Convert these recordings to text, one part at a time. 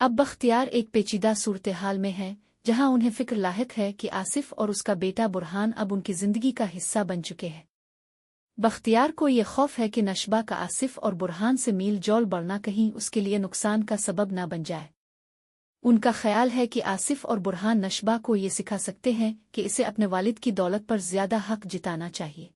अब बख्तियार एक पेचीदा सूरत हाल में है, जहां उन्हें फिक्र लाहिक है कि आसिफ और उसका बेटा बुरहान अब उनकी जिंदगी का हिस्सा बन चुके हैं। बख्तियार को ये खौफ है कि नशबा का आसिफ और बुरहान से मील जोल बढ़ना कहीं उसके लिए नुकसान का सबब न बन जाए। उनका ख्याल है कि आसिफ और बुरहान नशबा को ये सिखा सकते हैं कि इसे अपने वालिद की दौलत पर ज्यादा हक जिताना चाहिए।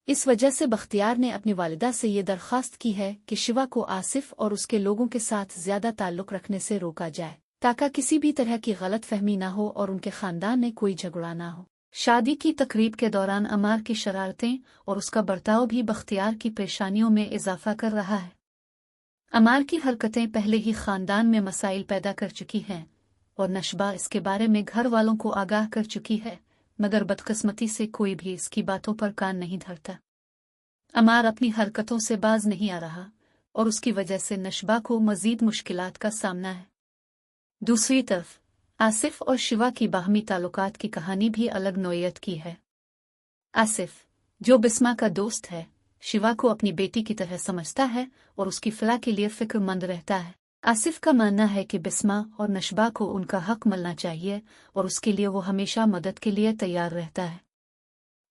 इस वजह से बख्तियार ने अपनी वालिदा से ये दरख्वास्त की है कि शिवा को आसिफ और उसके लोगों के साथ ज्यादा ताल्लुक रखने से रोका जाए, ताकि किसी भी तरह की गलत फहमी न हो और उनके खानदान में कोई झगड़ा न हो। शादी की तकरीब के दौरान अमार की शरारतें और उसका बर्ताव भी बख्तियार की परेशानियों में इजाफा कर रहा है। अमार की हरकतें पहले ही खानदान में मसाइल पैदा कर चुकी हैं और नशबा इसके बारे में घर वालों को आगाह कर चुकी है, मगर बदकिस्मती से कोई भी इसकी बातों पर कान नहीं धरता। अमार अपनी हरकतों से बाज नहीं आ रहा और उसकी वजह से नशबा को मजीद मुश्किलात का सामना है। दूसरी तरफ आसिफ और शिवा की बाहमी ताल्लुकात की कहानी भी अलग नौयत की है। आसिफ, जो बिस्मा का दोस्त है, शिवा को अपनी बेटी की तरह समझता है और उसकी फलाह के लिए फिक्रमंद रहता है। आसिफ का मानना है कि बिस्मा और नशबा को उनका हक मिलना चाहिए और उसके लिए वो हमेशा मदद के लिए तैयार रहता है।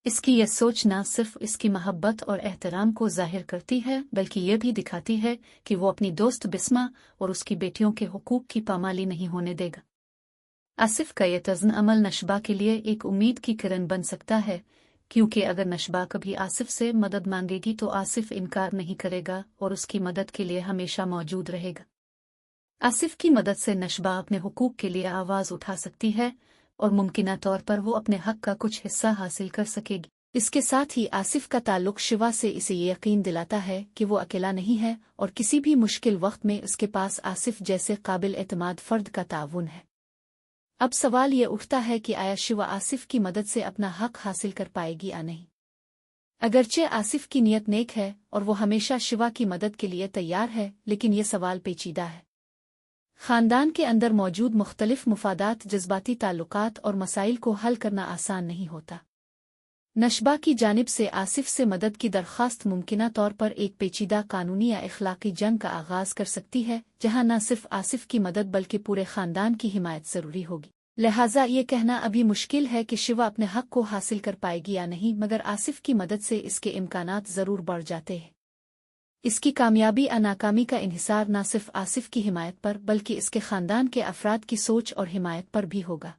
इसकी यह सोच न सिर्फ इसकी मोहब्बत और एहतराम को जाहिर करती है, बल्कि ये भी दिखाती है कि वो अपनी दोस्त बिस्मा और उसकी बेटियों के हुकूक की पामाली नहीं होने देगा। आसिफ का यह तज़्न अमल नशबा के लिए एक उम्मीद की किरण बन सकता है, क्योंकि अगर नशबा कभी आसिफ से मदद मांगेगी तो आसिफ इनकार नहीं करेगा और उसकी मदद के लिए हमेशा मौजूद रहेगा। आसिफ की मदद से नशबा अपने हुकूक के लिए आवाज़ उठा सकती है और मुमकिना तौर पर वो अपने हक का कुछ हिस्सा हासिल कर सकेगी। इसके साथ ही आसिफ का ताल्लुक शिवा से इसे ये यकीन दिलाता है कि वो अकेला नहीं है और किसी भी मुश्किल वक्त में उसके पास आसिफ जैसे काबिल एतमाद फर्द का ताउन है। अब सवाल ये उठता है कि आया शिवा आसिफ की मदद से अपना हक हासिल कर पाएगी या नहीं। अगरचे आसिफ की नीयत नेक है और वो हमेशा शिवा की मदद के लिए तैयार है, लेकिन ये सवाल पेचीदा है। खानदान के अंदर मौजूद मुख्तलिफ मुफादात, जज्बाती ताल्लुकात और मसाइल को हल करना आसान नहीं होता। नशबा की जानिब से आसिफ से मदद की दरख्वास्त मुमकिना तौर पर एक पेचीदा कानूनी या इखलाकी जंग का आगाज कर सकती है, जहां न सिर्फ आसिफ की मदद बल्कि पूरे खानदान की हिमायत जरूरी होगी। लिहाजा ये कहना अभी मुश्किल है कि शिवा अपने हक को हासिल कर पाएगी या नहीं, मगर आसिफ की मदद से इसके इम्कानात जरूर बढ़ जाते हैं। इसकी कामयाबी या नाकामी का इन्हिसार न सिर्फ आसिफ की हिमायत पर बल्कि इसके खानदान के अफराद की सोच और हिमायत पर भी होगा।